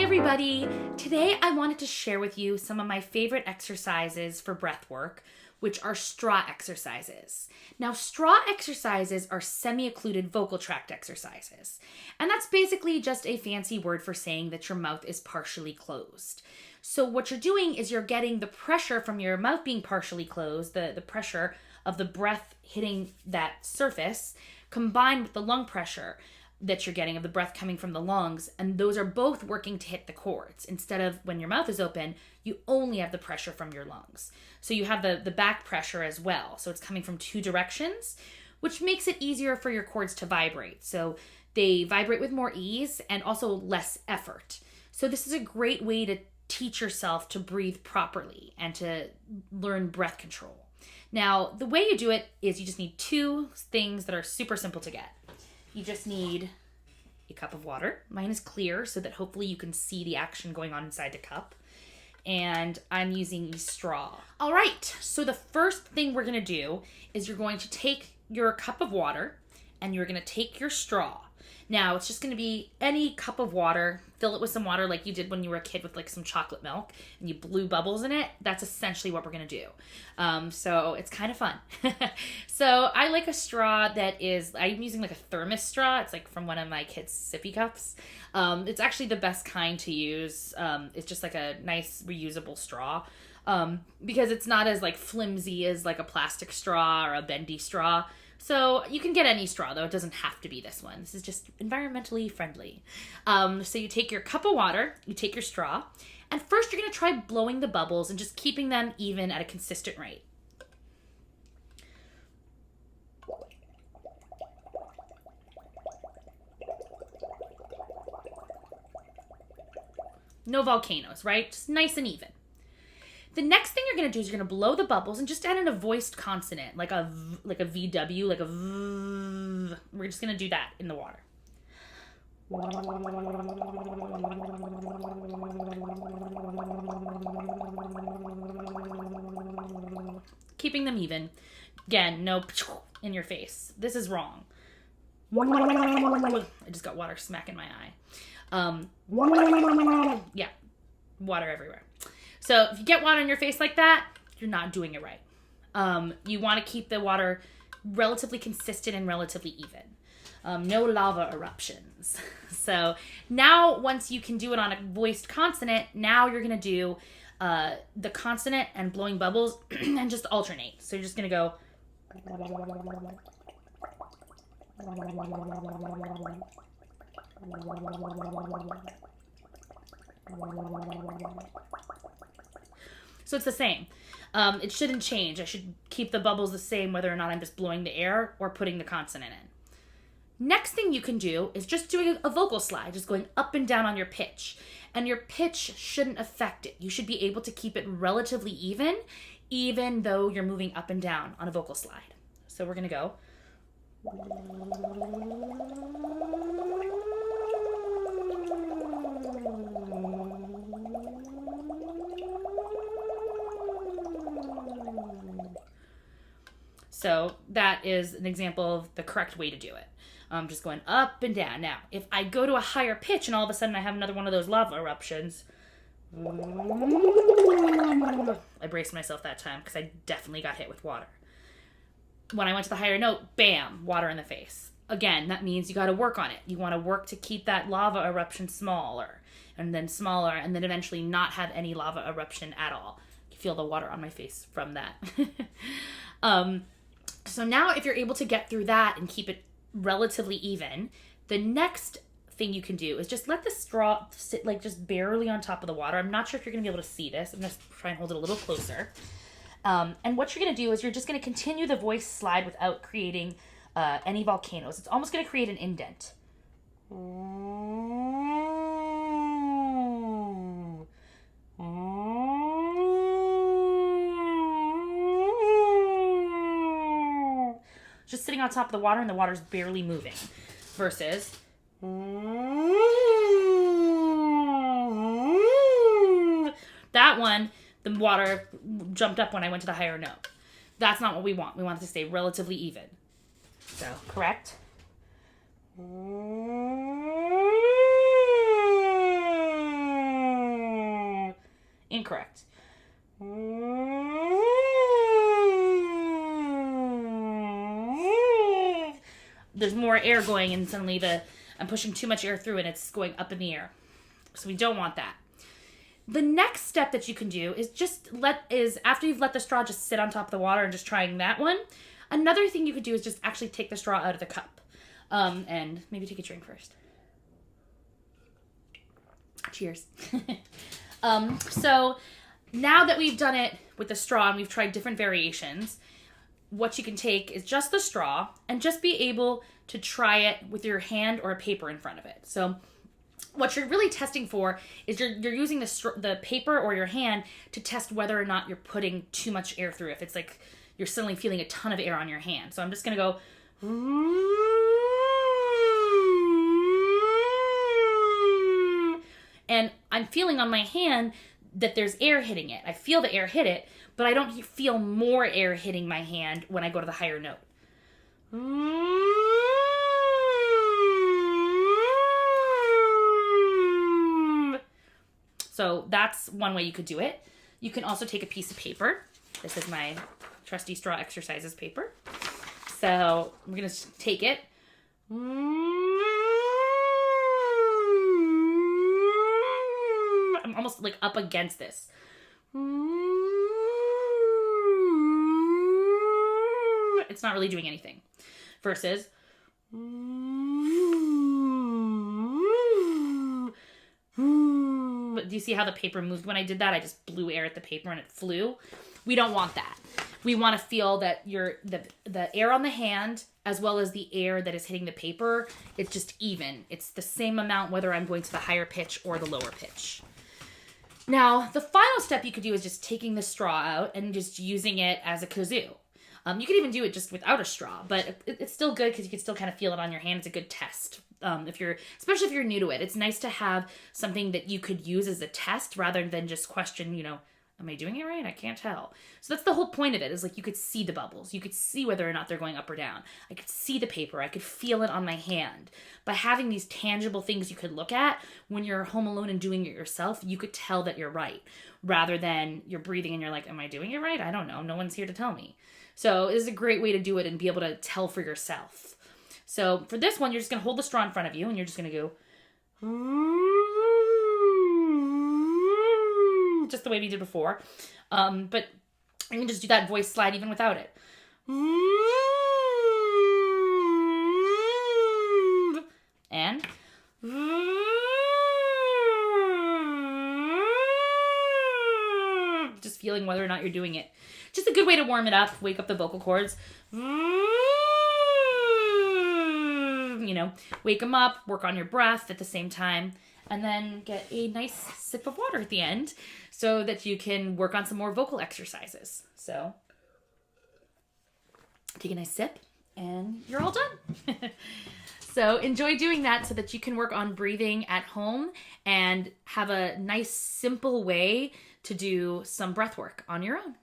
everybody! Today I wanted to share with you some of my favorite exercises for breath work, which are straw exercises. Now, straw exercises are semi-occluded vocal tract exercises, and that's basically just a fancy word for saying that your mouth is partially closed. So what you're doing is you're getting the pressure from your mouth being partially closed, the pressure of the breath hitting that surface, combined with the lung pressure that you're getting of the breath coming from the lungs, and those are both working to hit the cords. Instead of when your mouth is open, you only have the pressure from your lungs. So you have the back pressure as well. So it's coming from two directions, which makes it easier for your cords to vibrate. So they vibrate with more ease and also less effort. So this is a great way to teach yourself to breathe properly and to learn breath control. Now, the way you do it is you just need two things that are super simple to get. You just need a cup of water. Mine is clear so that hopefully you can see the action going on inside the cup. And I'm using a straw. All right, so the first thing we're gonna do is you're going to take your cup of water and you're gonna take your straw. Now, it's just gonna be any cup of water, fill it with some water like you did when you were a kid with like some chocolate milk and you blew bubbles in it. That's essentially what we're gonna do. So it's kind of fun. So I like a straw that is, I'm using like a thermos straw. It's like from one of my kids' sippy cups. It's actually the best kind to use. It's just like a nice reusable straw. Because it's not as like flimsy as like a plastic straw or a bendy straw. So you can get any straw, though. It doesn't have to be this one. This is just environmentally friendly. So you take your cup of water, you take your straw, and first you're going to try blowing the bubbles and just keeping them even at a consistent rate. No volcanoes, right? Just nice and even. The next thing you're going to do is you're going to blow the bubbles and just add in a voiced consonant, like a VW, like a V. We're just going to do that in the water. Keeping them even. Again, no in your face. This is wrong. I just got water smack in my eye. Yeah, water everywhere. So if you get water in your face like that, you're not doing it right. You want to keep the water relatively consistent and relatively even. No lava eruptions. So now once you can do it on a voiced consonant, now you're going to do the consonant and blowing bubbles and just alternate. So you're just going to go. So it's the same. It shouldn't change. I should keep the bubbles the same whether or not I'm just blowing the air or putting the consonant in. Next thing you can do is just doing a vocal slide, just going up and down on your pitch. And your pitch shouldn't affect it. You should be able to keep it relatively even though you're moving up and down on a vocal slide. So we're going to go. So that is an example of the correct way to do it. Just going up and down. Now, if I go to a higher pitch and all of a sudden I have another one of those lava eruptions, I braced myself that time because I definitely got hit with water. When I went to the higher note, bam, water in the face. Again, that means you got to work on it. You want to work to keep that lava eruption smaller, and then eventually not have any lava eruption at all. You feel the water on my face from that. So now if you're able to get through that and keep it relatively even, the next thing you can do is just let the straw sit like just barely on top of the water. I'm not sure if you're going to be able to see this. I'm going to try and hold it a little closer. And what you're going to do is you're just going to continue the voice slide without creating any volcanoes. It's almost going to create an indent. Just sitting on top of the water and the water's barely moving. Versus that one, the water jumped up when I went to the higher note. That's not what we want. We want it to stay relatively even. So, correct? incorrect. There's more air going, and suddenly I'm pushing too much air through and it's going up in the air. So we don't want that. The next step that you can do is after you've let the straw just sit on top of the water and just trying that one, another thing you could do is just actually take the straw out of the cup. And maybe take a drink first. Cheers. So now that we've done it with the straw and we've tried different variations, what you can take is just the straw and just be able to try it with your hand or a paper in front of it. So what you're really testing for is you're using the paper or your hand to test whether or not you're putting too much air through. If it's like you're suddenly feeling a ton of air on your hand. So I'm just going to go. And I'm feeling on my hand that there's air hitting it. I feel the air hit it, but I don't feel more air hitting my hand when I go to the higher note. So that's one way you could do it. You can also take a piece of paper. This is my trusty straw exercises paper. So I'm going to take it. I'm almost like up against this. It's not really doing anything. Versus. Do you see how the paper moved when I did that? I just blew air at the paper and it flew. We don't want that. We want to feel that the air on the hand as well as the air that is hitting the paper, it's just even. It's the same amount whether I'm going to the higher pitch or the lower pitch. Now, the final step you could do is just taking the straw out and just using it as a kazoo. You could even do it just without a straw, but it's still good because you can still kind of feel it on your hand. It's a good test. Especially if you're new to it, it's nice to have something that you could use as a test rather than just question, am I doing it right? I can't tell. So that's the whole point of it, is like you could see the bubbles. You could see whether or not they're going up or down. I could see the paper. I could feel it on my hand. By having these tangible things you could look at, when you're home alone and doing it yourself, you could tell that you're right. Rather than you're breathing and you're like, am I doing it right? I don't know. No one's here to tell me. So it is a great way to do it and be able to tell for yourself. So for this one, you're just going to hold the straw in front of you and you're just going to go just the way we did before. But you can just do that voice slide even without it. And just feeling whether or not you're doing it. Just a good way to warm it up, wake up the vocal cords. Wake them up, work on your breath at the same time, and then get a nice sip of water at the end so that you can work on some more vocal exercises. So take a nice sip and you're all done. So enjoy doing that so that you can work on breathing at home and have a nice, simple way to do some breath work on your own.